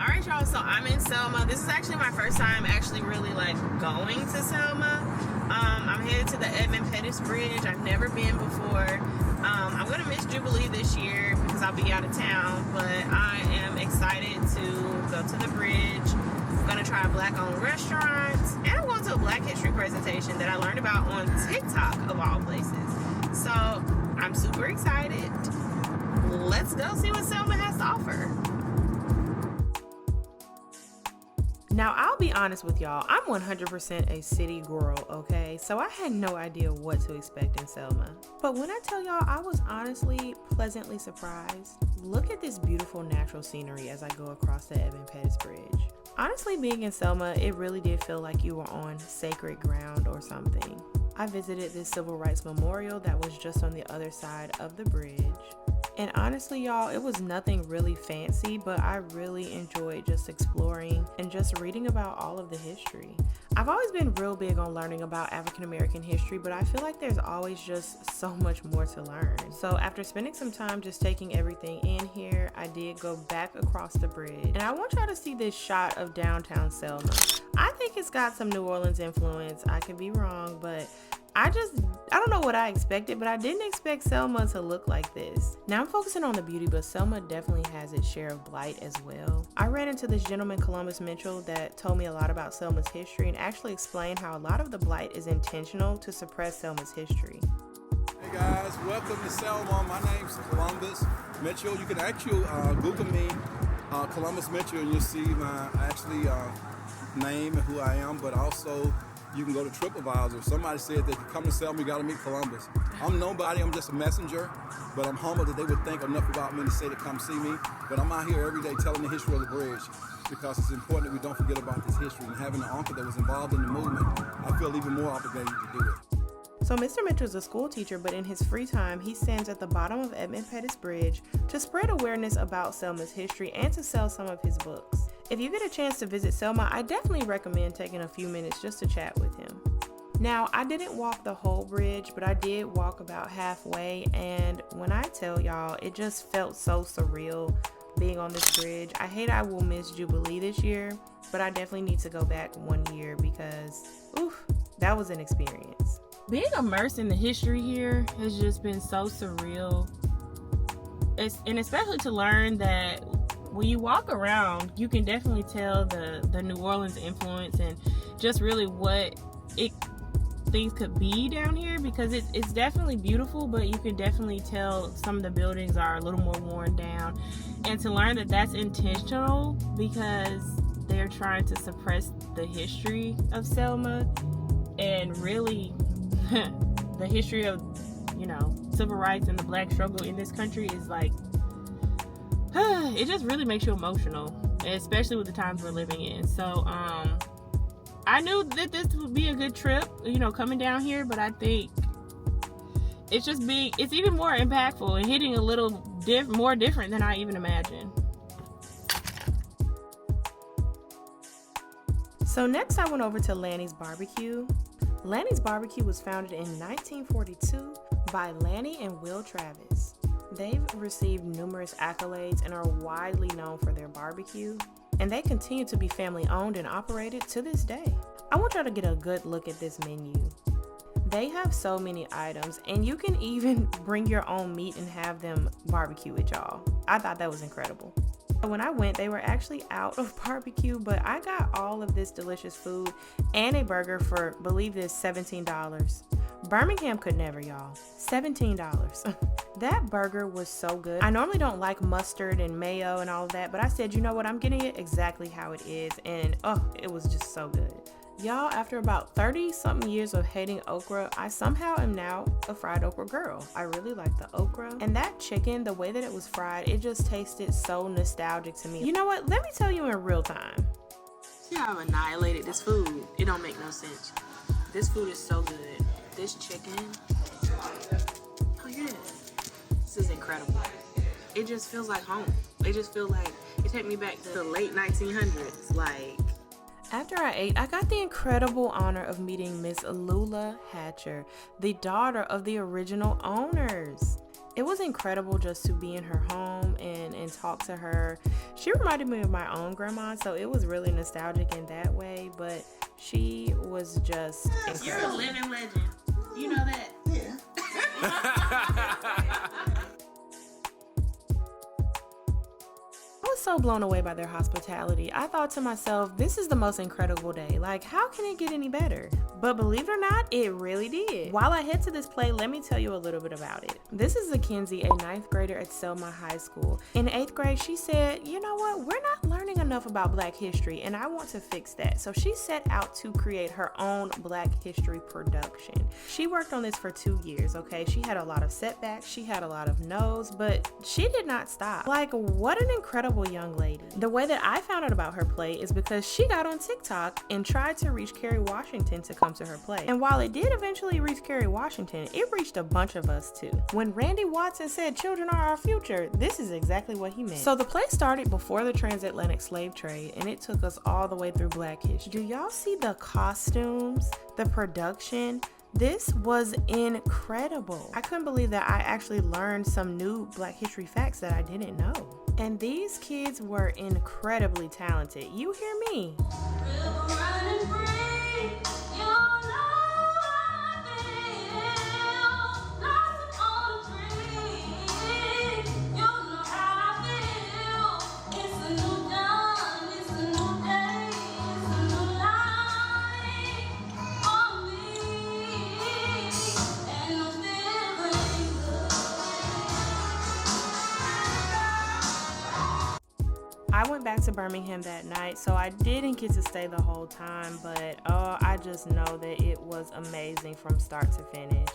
Alright y'all, so I'm in Selma. This is actually my first time actually really like going to Selma. I'm headed to the Edmund Pettus Bridge. I've never been before. I'm gonna miss Jubilee this year because I'll be out of town, but I am excited to go to the bridge. I'm gonna try Black-owned restaurants, and I'm going to a Black history presentation that I learned about on TikTok of all places. So I'm super excited. Let's go see what Selma has to offer. Now, I'll be honest with y'all, I'm 100% a city girl, okay? So I had no idea what to expect in Selma. But when I tell y'all, I was honestly pleasantly surprised. Look at this beautiful natural scenery as I go across the Edmund Pettus Bridge. Honestly, being in Selma, it really did feel like you were on sacred ground or something. I visited this civil rights memorial that was just on the other side of the bridge. And honestly, y'all, it was nothing really fancy, but I really enjoyed just exploring and just reading about all of the history. I've always been real big on learning about African American history, but I feel like there's always just so much more to learn. So after spending some time just taking everything in here, I did go back across the bridge. And I want y'all to see this shot of downtown Selma. I think it's got some New Orleans influence. I could be wrong, but I don't know what I expected, but I didn't expect Selma to look like this. Now I'm focusing on the beauty, but Selma definitely has its share of blight as well. I ran into this gentleman, Columbus Mitchell, that told me a lot about Selma's history and actually explained how a lot of the blight is intentional to suppress Selma's history. Hey guys, welcome to Selma. My name's Columbus Mitchell. You can actually Google me, Columbus Mitchell, and you'll see my name and who I am, but also you can go to TripAdvisor. Somebody said that if you come to Selma, you got to meet Columbus. I'm nobody, I'm just a messenger, but I'm humbled that they would think enough about me to say to come see me. But I'm out here every day telling the history of the bridge because it's important that we don't forget about this history. And having an uncle that was involved in the movement, I feel even more obligated to do it. So Mr. Mitchell's a school teacher, but in his free time, he stands at the bottom of Edmund Pettus Bridge to spread awareness about Selma's history and to sell some of his books. If you get a chance to visit Selma, I definitely recommend taking a few minutes just to chat with him. Now, I didn't walk the whole bridge, but I did walk about halfway, and when I tell y'all, it just felt so surreal being on this bridge. I hate I will miss Jubilee this year, but I definitely need to go back one year because, oof, that was an experience. Being immersed in the history here has just been so surreal. And especially to learn that when you walk around, you can definitely tell the New Orleans influence and just really what things could be down here, because it's definitely beautiful, but you can definitely tell some of the buildings are a little more worn down. And to learn that that's intentional because they're trying to suppress the history of Selma and really the history of, civil rights and the Black struggle in this country is like, it just really makes you emotional, especially with the times we're living in. So I knew that this would be a good trip, coming down here, but I think it's even more impactful and hitting a little more different than I even imagined. So next I went over to Lannie's Barbecue. Lannie's Barbecue was founded in 1942 by Lannie and Will Travis. They've received numerous accolades and are widely known for their barbecue, and they continue to be family owned and operated to this day. I want y'all to get a good look at this menu. They have so many items, and you can even bring your own meat and have them barbecue with y'all. I thought that was incredible. When I went, they were actually out of barbecue, but I got all of this delicious food and a burger for, believe this, $17. Birmingham could never, y'all. $17. That burger was so good. I normally don't like mustard and mayo and all of that, but I said, you know what, I'm getting it exactly how it is, and it was just so good. Y'all, after about 30-something years of hating okra, I somehow am now a fried okra girl. I really like the okra. And that chicken, the way that it was fried, it just tasted so nostalgic to me. You know what? Let me tell you in real time. See how I've annihilated this food? It don't make no sense. This food is so good. This chicken, oh yeah, this is incredible. It just feels like home. It just feels like it take me back to the late 1900s. Like, after I ate, I got the incredible honor of meeting Miss Lula Hatcher, the daughter of the original owners. It was incredible just to be in her home and talk to her. She reminded me of my own grandma, so it was really nostalgic in that way, but she was just incredible. You're a living legend. You know that? Yeah. I was so blown away by their hospitality. I thought to myself, this is the most incredible day. Like, how can it get any better? But believe it or not, it really did. While I head to this play, let me tell you a little bit about it. This is Mackenzie, a 9th grader at Selma High School. In 8th grade, she said, you know what, we're not learning enough about Black history, and I want to fix that. So she set out to create her own Black history production. She worked on this for 2 years, okay? She had a lot of setbacks, she had a lot of no's, but she did not stop. Like, what an incredible young lady. The way that I found out about her play is because she got on TikTok and tried to reach Kerry Washington to come to her play. And while it did eventually reach Kerry Washington, it reached a bunch of us too. When Randy Watson said children are our future, this is exactly what he meant. So the play started before the transatlantic slave trade, and it took us all the way through Black history. Do y'all see the costumes, the production? This was incredible. I couldn't believe that I actually learned some new Black history facts that I didn't know. And these kids were incredibly talented. You hear me? I went back to Birmingham that night, so I didn't get to stay the whole time, but I just know that it was amazing from start to finish.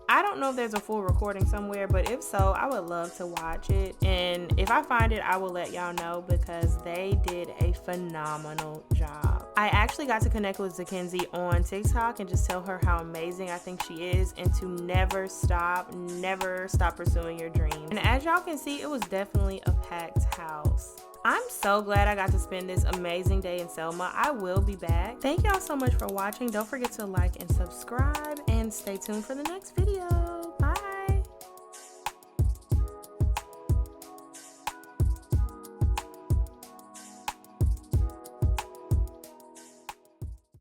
I don't know if there's a full recording somewhere, but if so, I would love to watch it, and if I find it, I will let y'all know because they did a phenomenal job. I actually got to connect with Mackenzie on TikTok and just tell her how amazing I think she is, and to never stop pursuing your dreams. And as y'all can see, it was definitely a packed house. I'm so glad I got to spend this amazing day in Selma. I will be back. Thank y'all so much for watching. Don't forget to like and subscribe, and stay tuned for the next video.